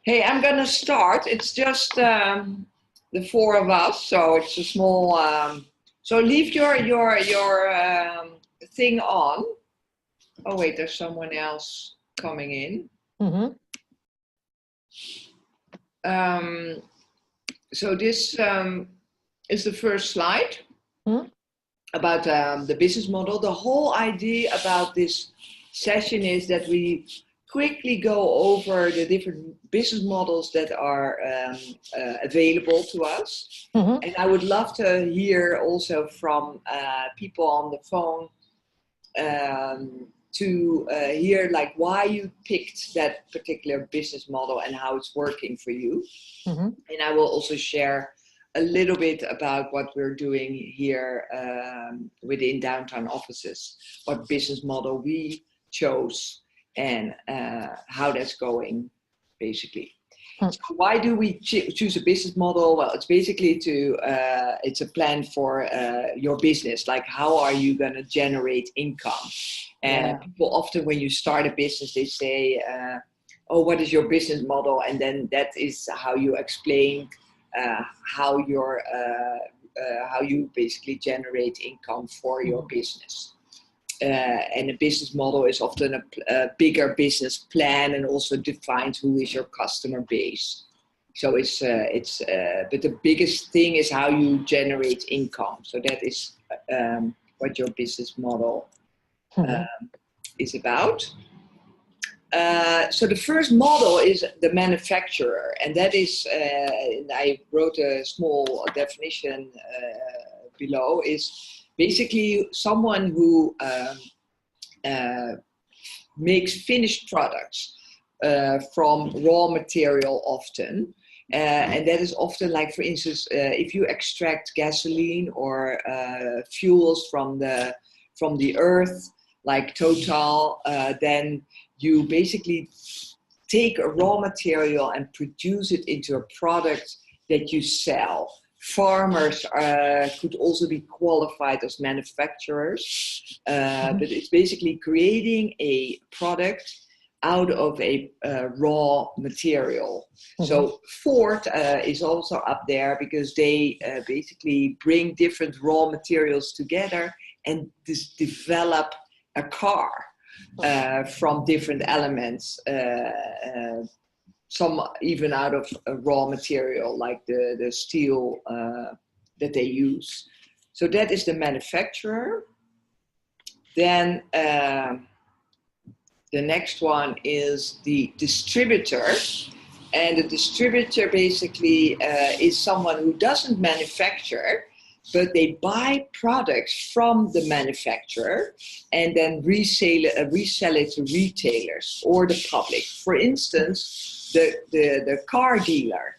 Hey, I'm gonna start. It's just the four of us, so it's a small. So leave your thing on. Oh wait, there's someone else coming in. Mm-hmm. Um, so this is the first slide Hmm. about the business model. The whole idea about this session is that we quickly go over the different business models that are available to us. Mm-hmm. And I would love to hear also from people on the phone to hear like why you picked that particular business model and how it's working for you. Mm-hmm. And I will also share a little bit about what we're doing here within downtown offices, what business model we chose and how that's going basically. So why do we choose a business model? Well, it's basically it's a plan for your business. Like, how are you going to generate income? And people often, when you start a business, they say, "Oh, what is your business model?" And then that is how you explain how how you basically generate income for your business. And a business model is often a bigger business plan and also defines who is your customer base. So but the biggest thing is how you generate income. So that is what your business model is about. So the first model is the manufacturer, and that is, I wrote a small definition below, is basically someone who makes finished products from raw material often. And that is often like, for instance, if you extract gasoline or fuels from the earth, like Total, then you basically take a raw material and produce it into a product that you sell. Farmers could also be qualified as manufacturers, but it's basically creating a product out of a raw material. So Ford is also up there because they basically bring different raw materials together and develop a car from different elements, some even out of a raw material like the steel that they use. So that is the manufacturer. Then the next one is the distributor. And the distributor basically is someone who doesn't manufacture, but they buy products from the manufacturer and then resell it to retailers or the public. For instance, the car dealer.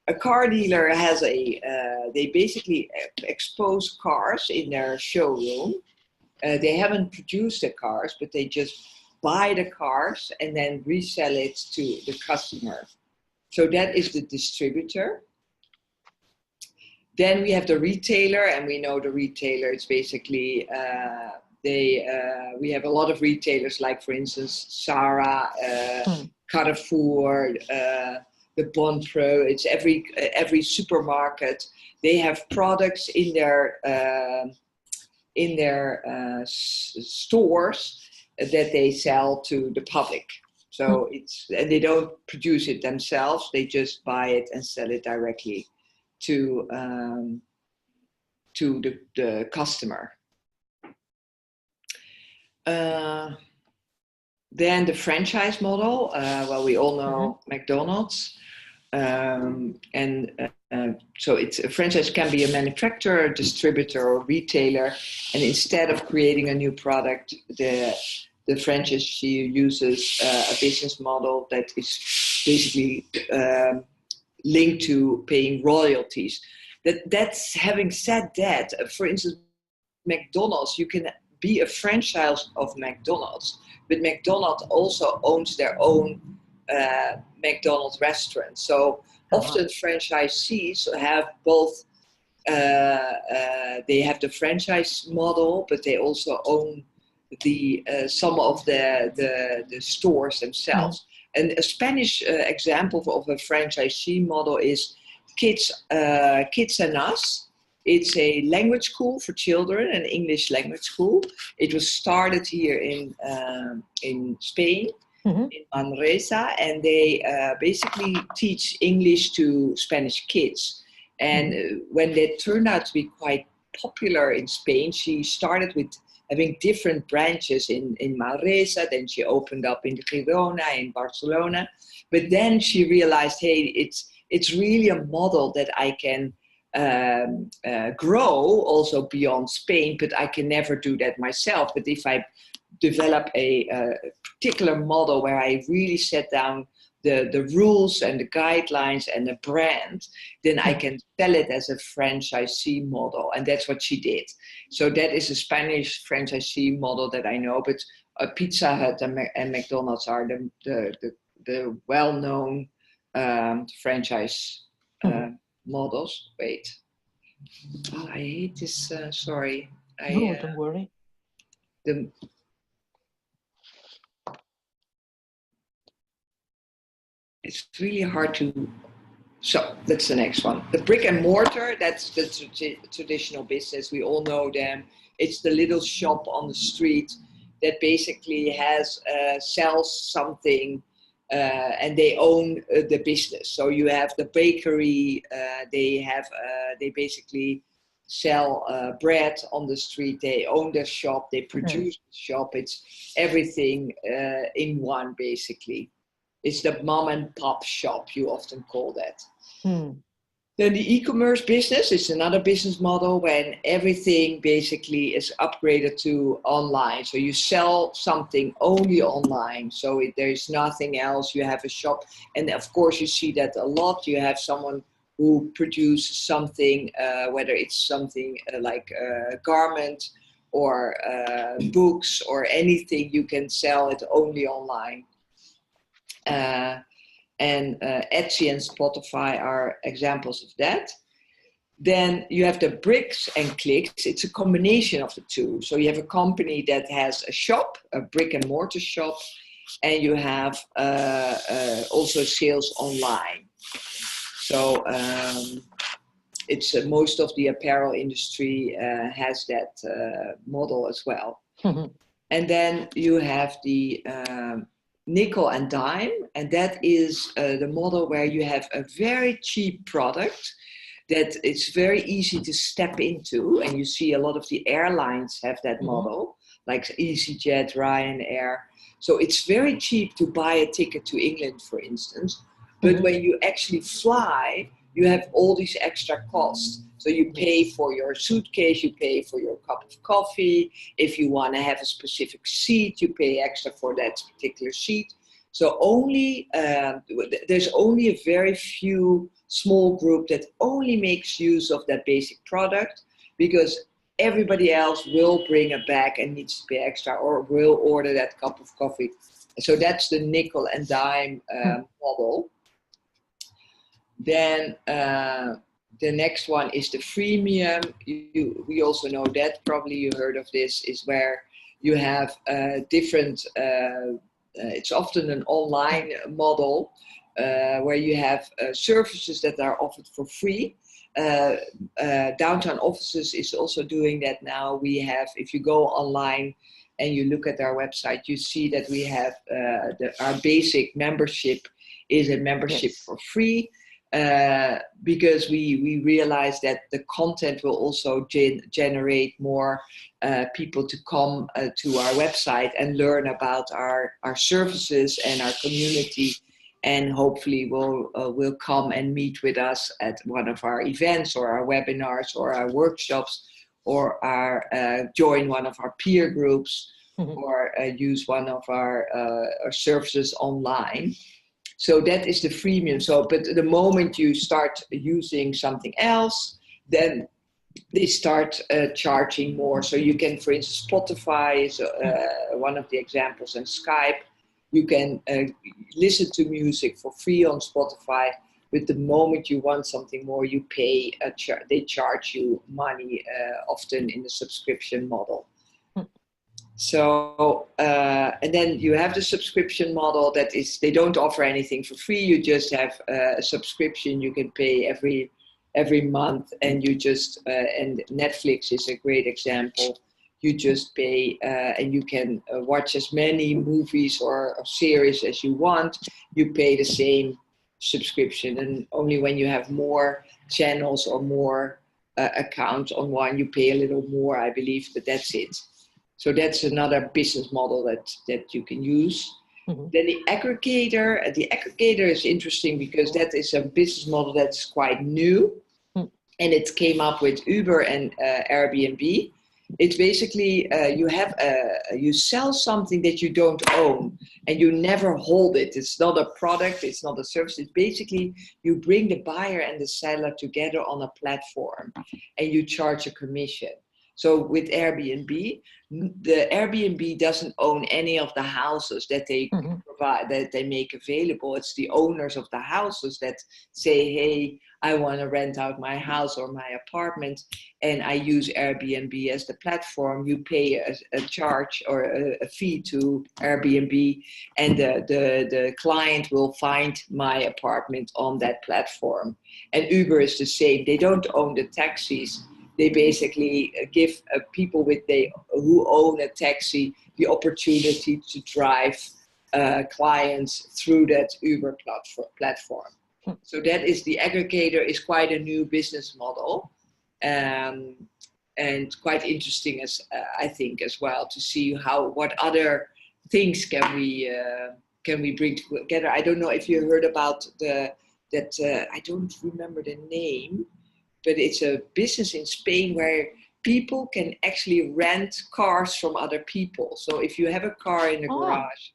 A car dealer has they basically expose cars in their showroom. They haven't produced the cars, but they just buy the cars and then resell it to the customer. So that is the distributor. Then we have the retailer, and we know the retailer. It's basically we have a lot of retailers, like for instance Zara, Carrefour, the Bon Pro. It's every supermarket. They have products in their stores that they sell to the public. So and they don't produce it themselves. They just buy it and sell it directly to the customer. Then the franchise model. Well, we all know McDonald's, so it's a franchise can be a manufacturer, a distributor, or retailer. And instead of creating a new product, the franchisee uses a business model that is basically linked to paying royalties. That's having said that, for instance, McDonald's, you can be a franchise of McDonald's, but McDonald's also owns their own McDonald's restaurants. So often franchisees have both. They have the franchise model, but they also own some of the stores themselves. And a Spanish example of a franchisee model is Kids and Us. It's a language school for children, an English language school. It was started here in Spain, in Manresa, and they basically teach English to Spanish kids. And when they turned out to be quite popular in Spain, she started with having different branches in Manresa. Then she opened up in Girona, in Barcelona. But then she realized, hey, it's really a model that I can grow also beyond Spain, but I can never do that myself. But if I develop a particular model where I really set down the rules and the guidelines and the brand, then I can sell it as a franchisee model. And that's what she did. So that is a Spanish franchisee model that I know, but Pizza Hut and McDonald's are the well-known franchise models. Wait. Oh, I hate this. Sorry. No, don't worry. It's really hard to. So that's the next one. The brick and mortar, that's the traditional business. We all know them. It's the little shop on the street that basically sells something and they own the business. So you have the bakery, they basically sell bread on the street. They own their shop, they produce the shop. It's everything in one, basically. It's the mom and pop shop, you often call that. Then the e-commerce business is another business model when everything basically is upgraded to online. So you sell something only online. So there's nothing else. You have a shop. And of course, you see that a lot. You have someone who produces something, whether it's something like a garment or books or anything, you can sell it only online. And Etsy and Spotify are examples of that. Then you have the bricks and clicks. It's a combination of the two. So you have a company that has a shop, a brick and mortar shop, and you have also sales online. So it's most of the apparel industry has that model as well. And then you have the nickel and dime, and that is the model where you have a very cheap product that it's very easy to step into, and you see a lot of the airlines have that model, like EasyJet, Ryanair. So it's very cheap to buy a ticket to England, for instance, but when you actually fly, you have all these extra costs. So you pay for your suitcase, you pay for your cup of coffee. If you want to have a specific seat, you pay extra for that particular seat. So there's only a very few small group that only makes use of that basic product, because everybody else will bring a bag and needs to pay extra or will order that cup of coffee. So that's the nickel and dime model. Then the next one is the freemium. We also know that, probably you heard of this, is where you have different, it's often an online model where you have services that are offered for free. Downtown Offices is also doing that now. We have, if you go online and you look at our website, you see that we have our basic membership is a membership for free. Because we realize that the content will also generate more people to come to our website and learn about our services and our community, and hopefully will come and meet with us at one of our events or our webinars or our workshops, or join one of our peer groups, or use one of our services online. So that is the freemium. So, but the moment you start using something else, then they start charging more. So you can, for instance, Spotify is one of the examples, and Skype. You can listen to music for free on Spotify. But the moment you want something more, you pay. They charge you money, often in the subscription model. So, and then you have the subscription model that is, they don't offer anything for free. You just have a subscription you can pay every month, and you just, and Netflix is a great example. You just pay and you can watch as many movies or series as you want. You pay the same subscription, and only when you have more channels or more accounts on one, you pay a little more, I believe, but that's it. So that's another business model that you can use. Mm-hmm. Then the aggregator is interesting because that is a business model that's quite new, and it came up with Uber and Airbnb. It's basically you sell something that you don't own and you never hold it. It's not a product, it's not a service. It's basically you bring the buyer and the seller together on a platform and you charge a commission. So with Airbnb, the Airbnb doesn't own any of the houses that they provide, that they make available. It's the owners of the houses that say, hey, I want to rent out my house or my apartment, and I use Airbnb as the platform. You pay a charge or a fee to Airbnb, and the client will find my apartment on that platform. And Uber is the same. They don't own the taxis. They basically give people who own a taxi the opportunity to drive clients through that Uber platform. So that is the aggregator, is quite a new business model, and quite interesting as I think as well to see what other things can we bring together. I don't know if you heard about I don't remember the name. But it's a business in Spain where people can actually rent cars from other people. So if you have a car in the garage,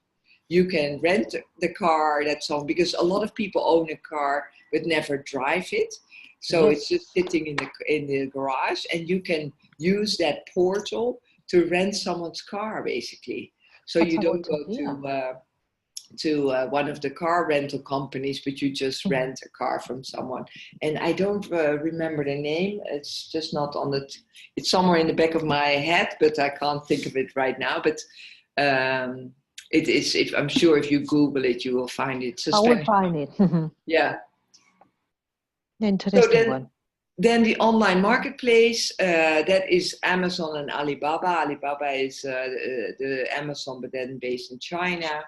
you can rent the car because a lot of people own a car but never drive it. So It's just sitting in the garage, and you can use that portal to rent someone's car basically. So you don't go to one of the car rental companies, but you just rent a car from someone. And I don't remember the name. It's just not on it's somewhere in the back of my head, but I can't think of it right now. But it is, I'm sure if you Google it, you will find it. I will find it. Yeah. Interesting one. Then the online marketplace, that is Amazon and Alibaba. Alibaba is the Amazon, but then based in China.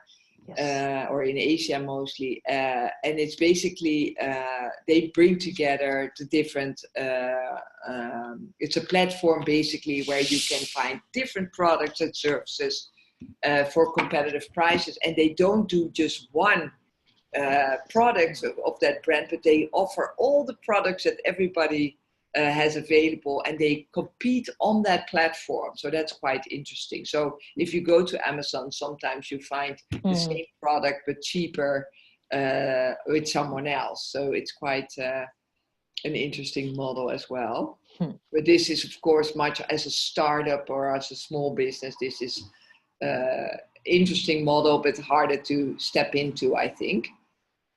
Yes. Or in Asia mostly, and it's basically they bring together the different. It's a platform basically where you can find different products and services for competitive prices, and they don't do just one product of that brand, but they offer all the products that everybody has available, and they compete on that platform. So that's quite interesting. So if you go to Amazon, sometimes you find the same product but cheaper with someone else. So it's quite an interesting model as well. But this is, of course, much as a startup or as a small business, this is interesting model, but harder to step into, I think.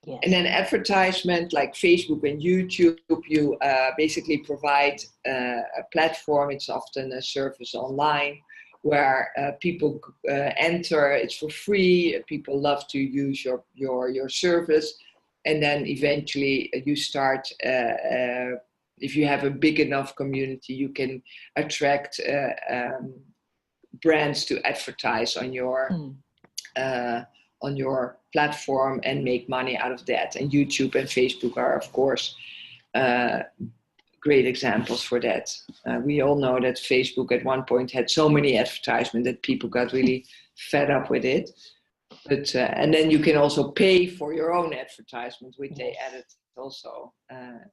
Yes. And then advertisement like Facebook and YouTube, you basically provide a platform. It's often a service online where people enter. It's for free. People love to use your service, and then eventually you start. If you have a big enough community, you can attract brands to advertise on your platform and make money out of that. And YouTube and Facebook are, of course, great examples for that. We all know that Facebook at one point had so many advertisements that people got really fed up with it. But and then you can also pay for your own advertisement, which they added also. And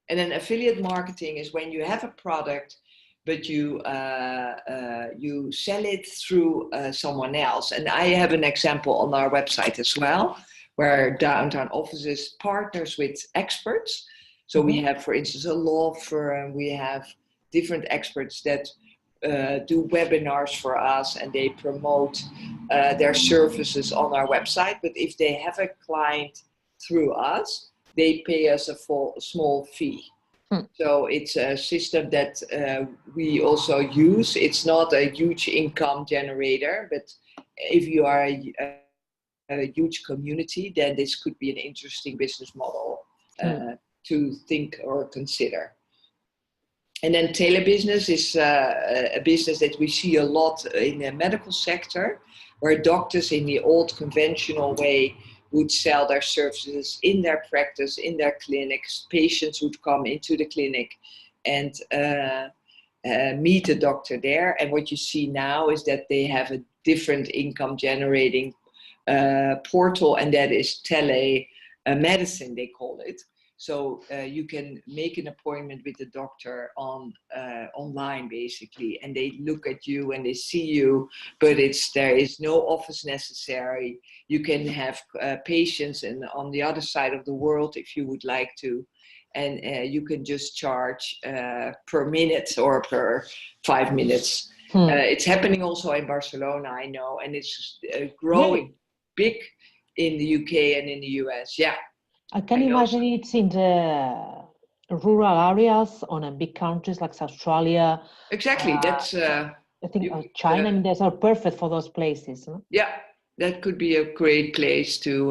then affiliate marketing is when you have a product, but you sell it through someone else. And I have an example on our website as well, where Downtown Offices partners with experts. So we have, for instance, a law firm. We have different experts that do webinars for us, and they promote their services on our website. But if they have a client through us, they pay us a small fee. So it's a system that we also use. It's not a huge income generator, but if you are a huge community, then this could be an interesting business model to think or consider. And then telebusiness is a business that we see a lot in the medical sector, where doctors in the old conventional way would sell their services in their practice, in their clinics. Patients would come into the clinic and meet the doctor there. And what you see now is that they have a different income generating portal, and that is telemedicine, they call it. So you can make an appointment with the doctor online, basically, and they look at you and they see you, but there is no office necessary. You can have patients on the other side of the world if you would like to, and you can just charge per minute or per 5 minutes. It's happening also in Barcelona, I know, and it's growing big in the UK and in the US. Yeah. I can imagine it's in the rural areas on a big countries like Australia. Exactly. That's. I think China. I mean, those are perfect for those places. No? Yeah, that could be a great place to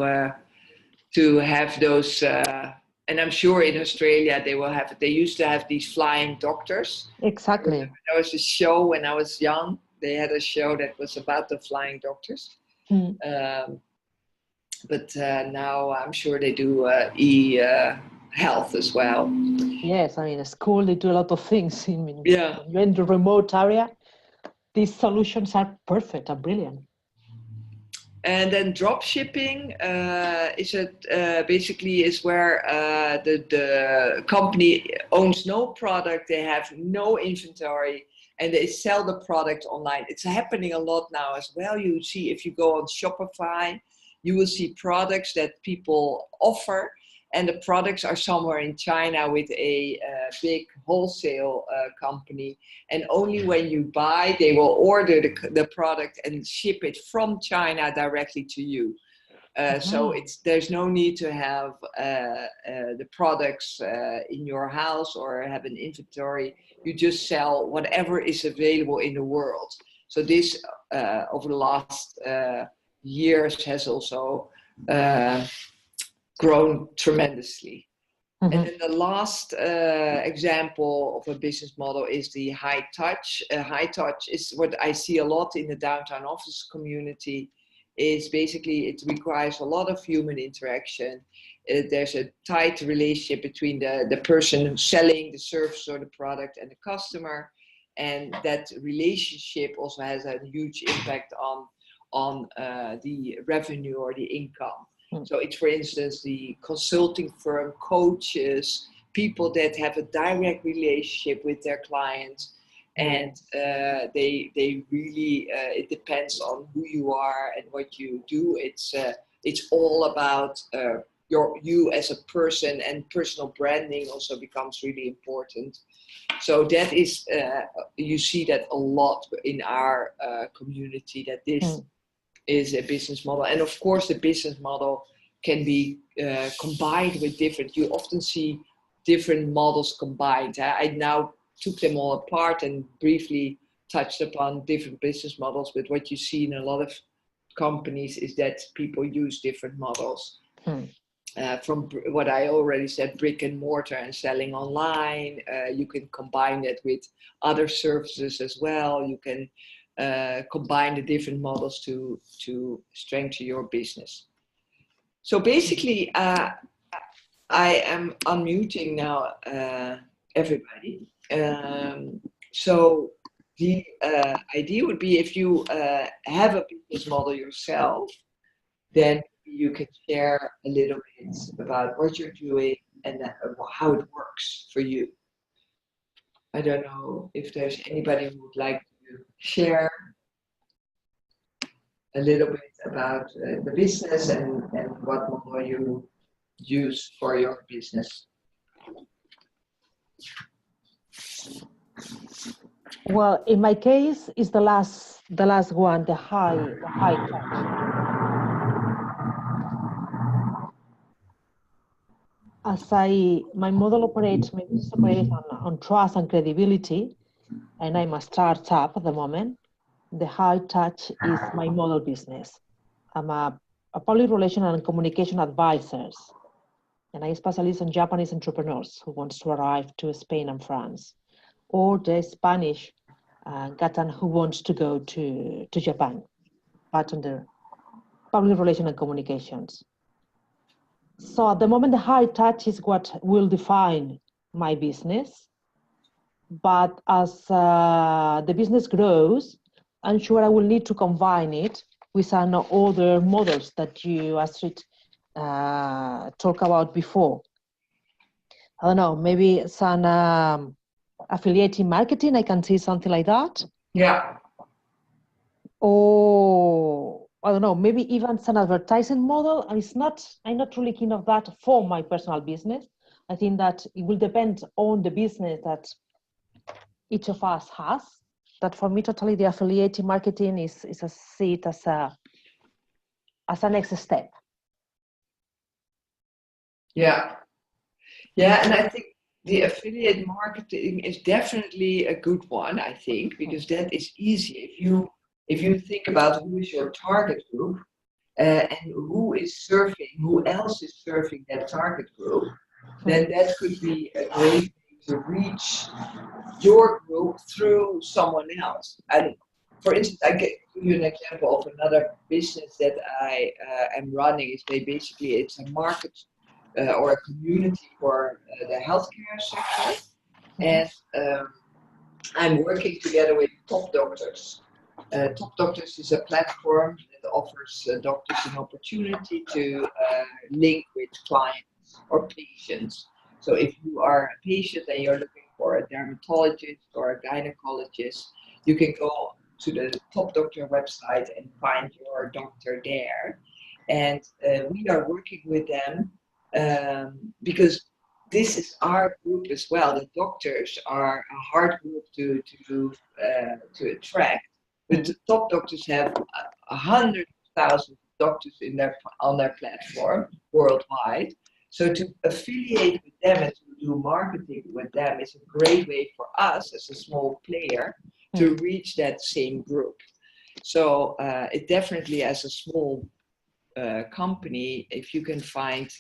have those. And I'm sure in Australia they will have. They used to have these flying doctors. Exactly. There was a show when I was young. They had a show that was about the flying doctors. But now I'm sure they do e-health as well. Yes, I mean, at school they do a lot of things. When you're in the remote area, these solutions are perfect, are brilliant. And then drop shipping basically is where the company owns no product, they have no inventory, and they sell the product online. It's happening a lot now as well. You see, if you go on Shopify, you will see products that people offer, and the products are somewhere in China with a big wholesale company. And only when you buy, they will order the product and ship it from China directly to you. So there's no need to have the products in your house or have an inventory. You just sell whatever is available in the world. So this, over the last years, has also grown tremendously. And then the last example of a business model is the high touch. High touch is what I see a lot in the downtown office community. Is basically, it requires a lot of human interaction. There's a tight relationship between the person who's selling the service or the product and the customer. And that relationship also has a huge impact on the revenue or the income. So it's, for instance, the consulting firm, coaches, people that have a direct relationship with their clients. And they really, it depends on who you are and what you do. It's all about you as a person, and personal branding also becomes really important. So that is, you see that a lot in our community, that this is a business model. And of course, the business model can be combined with different, you often see different models combined. I now took them all apart and briefly touched upon different business models, but what you see in a lot of companies is that people use different models. From what I already said, brick and mortar and selling online. You can combine that with other services as well. You can combine the different models to strengthen your business. So basically, I am unmuting now everybody. So the idea would be, if you have a business model yourself, then you can share a little bit about what you're doing and how it works for you. I don't know if there's anybody who would like to share a little bit about the business and what model you use for your business. Well, in my case, it's the last one, the high touch. my model operates, my business operates on trust and credibility, and I'm a startup at the moment, the high touch is my model business. I'm a public relation and communication advisors, and I specialize on Japanese entrepreneurs who wants to arrive to Spain and France, or the Spanish Gatan who wants to go to Japan, but under public relation and communications. So at the moment, the high touch is what will define my business. But as the business grows, I'm sure I will need to combine it with some other models that you, Astrid, talked about before. I don't know, maybe some affiliate marketing, I can see something like that. Yeah. Or I don't know, maybe even some advertising model. And I'm not really keen of that for my personal business. I think that it will depend on the business that each of us has. That for me, totally the affiliate marketing is a seat as a next step. Yeah. Yeah, and I think the affiliate marketing is definitely a good one, I think, because that is easy. If you think about who is your target group and who else is serving that target group, then that could be a great way to reach your group through someone else. And for instance, I give you an example of another business that I am running. It's a market or a community for the healthcare sector, and I'm working together with Top Doctors. Top Doctors is a platform that offers doctors an opportunity to link with clients or patients. So if you are a patient and you're looking for a dermatologist or a gynecologist, you can go to the Top Doctor website and find your doctor there. And we are working with them because this is our group as well. The doctors are a hard group to attract. But the Top Doctors have 100,000 doctors on their platform worldwide. So to affiliate with them and to do marketing with them is a great way for us as a small player to reach that same group. So it definitely, as a small company, if you can find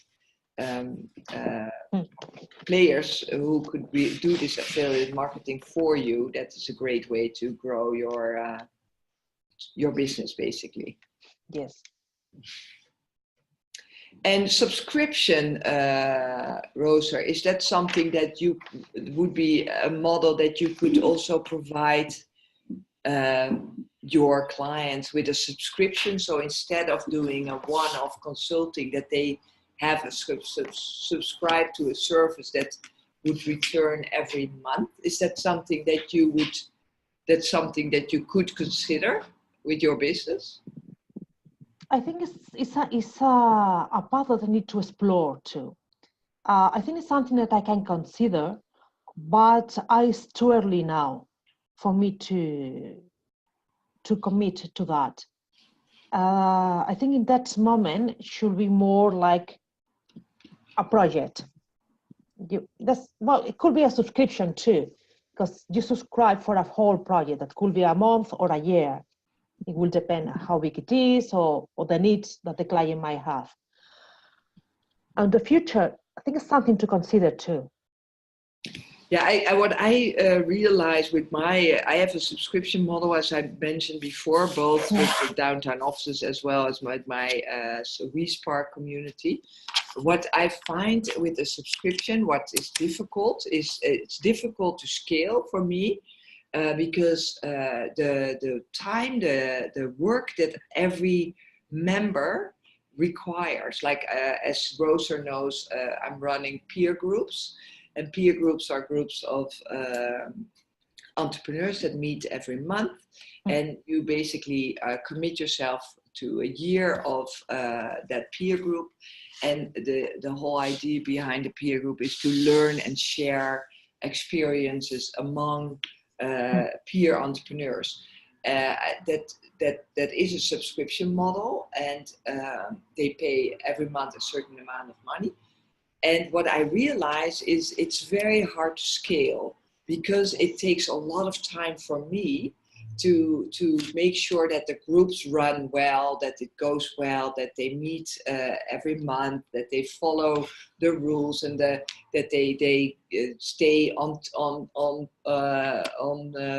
players who could do this affiliate marketing for you, that is a great way to grow your business, basically. Yes. And subscription, Rosa, is that something that would be a model that you could also provide your clients with a subscription? So instead of doing a one-off consulting, that they have a subscribe to a service that would return every month. Is that something that you could consider with your business? I think it's a path that I need to explore too. I think it's something that I can consider, but it's too early now for me to commit to that. I think in that moment it should be more like a project. It could be a subscription too, because you subscribe for a whole project that could be a month or a year. It will depend how big it is or the needs that the client might have. And the future, I think it's something to consider too. Yeah, what I realized with I have a subscription model, as I mentioned before, both with the downtown offices as well as my WeSpark community. What I find with a subscription, what is difficult is it's difficult to scale for me because the time, the work that every member requires, like as Rosa knows, I'm running peer groups. And peer groups are groups of entrepreneurs that meet every month. And you basically commit yourself to a year of that peer group. And the whole idea behind the peer group is to learn and share experiences among peer entrepreneurs. That is a subscription model, and they pay every month a certain amount of money. And what I realize is it's very hard to scale because it takes a lot of time for me to make sure that the groups run well, that it goes well, that they meet every month, that they follow the rules, and that they stay on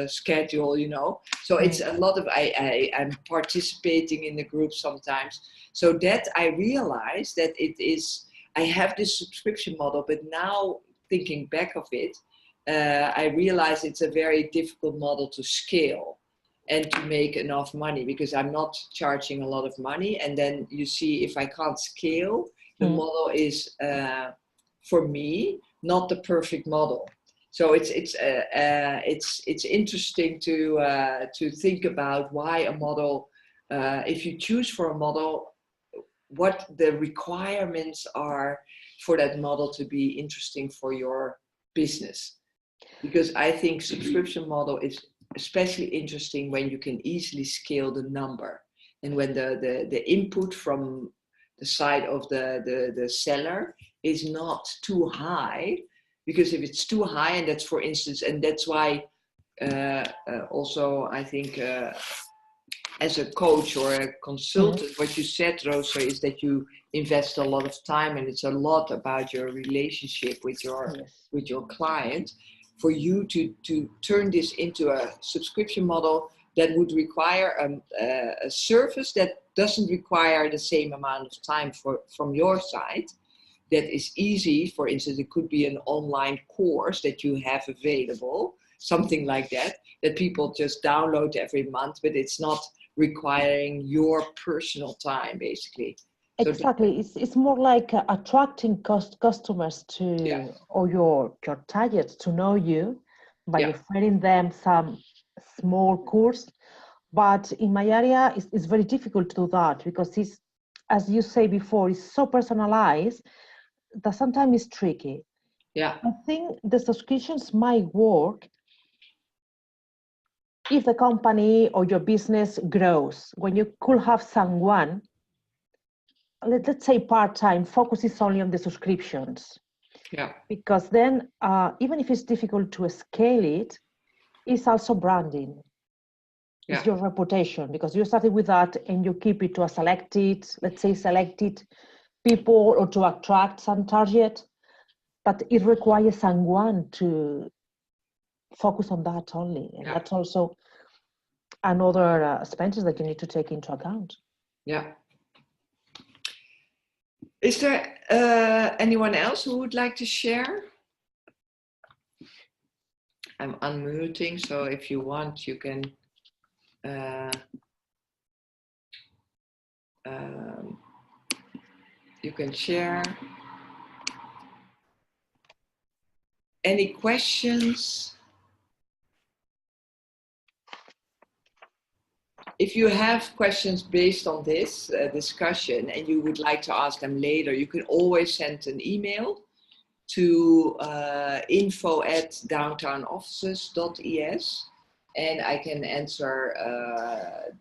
schedule. You know, so it's a lot of I'm participating in the group sometimes. So that I realize that it is. I have this subscription model, but now thinking back of it, I realize it's a very difficult model to scale and to make enough money, because I'm not charging a lot of money. And then you see, if I can't scale, the model is, for me, not the perfect model. So it's interesting to think about why a model, if you choose for a model, what the requirements are for that model to be interesting for your business. Because I think subscription model is especially interesting when you can easily scale the number, and when the input from the side of the seller is not too high. Because if it's too high, and that's, for instance, and that's why also I think as a coach or a consultant, what you said, Rosa, is that you invest a lot of time, and it's a lot about your relationship with your client. For you to turn this into a subscription model, that would require a service that doesn't require the same amount of time from your side. That is easy. For instance, it could be an online course that you have available, something like that people just download every month, but it's not requiring your personal time, basically. Exactly. It's more like attracting customers to, or your targets to know you by offering them some small course. But in my area, it's very difficult to do that, because it's, as you say before, it's so personalized that sometimes it's tricky. Yeah. I think the subscriptions might work if the company or your business grows, when you could have someone, let's say part-time, focuses only on the subscriptions. Yeah. Because then, even if it's difficult to scale it, it's also branding. Yeah. It's your reputation, because you started with that and you keep it to a selected people, or to attract some target. But it requires someone to focus on that only. And that's also another expenses that you need to take into account. Yeah. Is there anyone else who would like to share? I'm unmuting, so if you want, you can share. Any questions? If you have questions based on this discussion and you would like to ask them later, you can always send an email to info@downtownoffices.es, and I can answer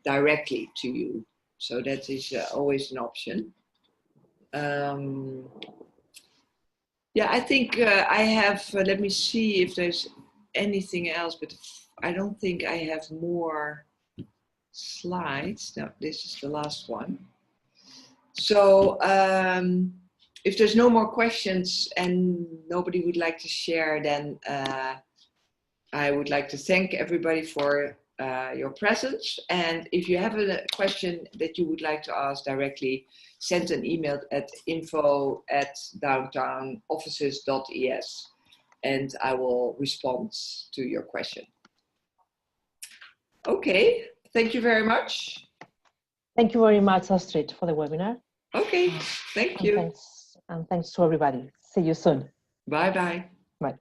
directly to you. So that is always an option. Yeah, I think I have, let me see if there's anything else, but I don't think I have more slides. No, this is the last one. So if there's no more questions and nobody would like to share, then I would like to thank everybody for your presence. And if you have a question that you would like to ask directly, send an email at info@downtownoffices.es, and I will respond to your question. Okay, thank you very much. Thank you very much, Astrid, for the webinar. Okay, thank you. And thanks to everybody. See you soon. Bye-bye. Bye.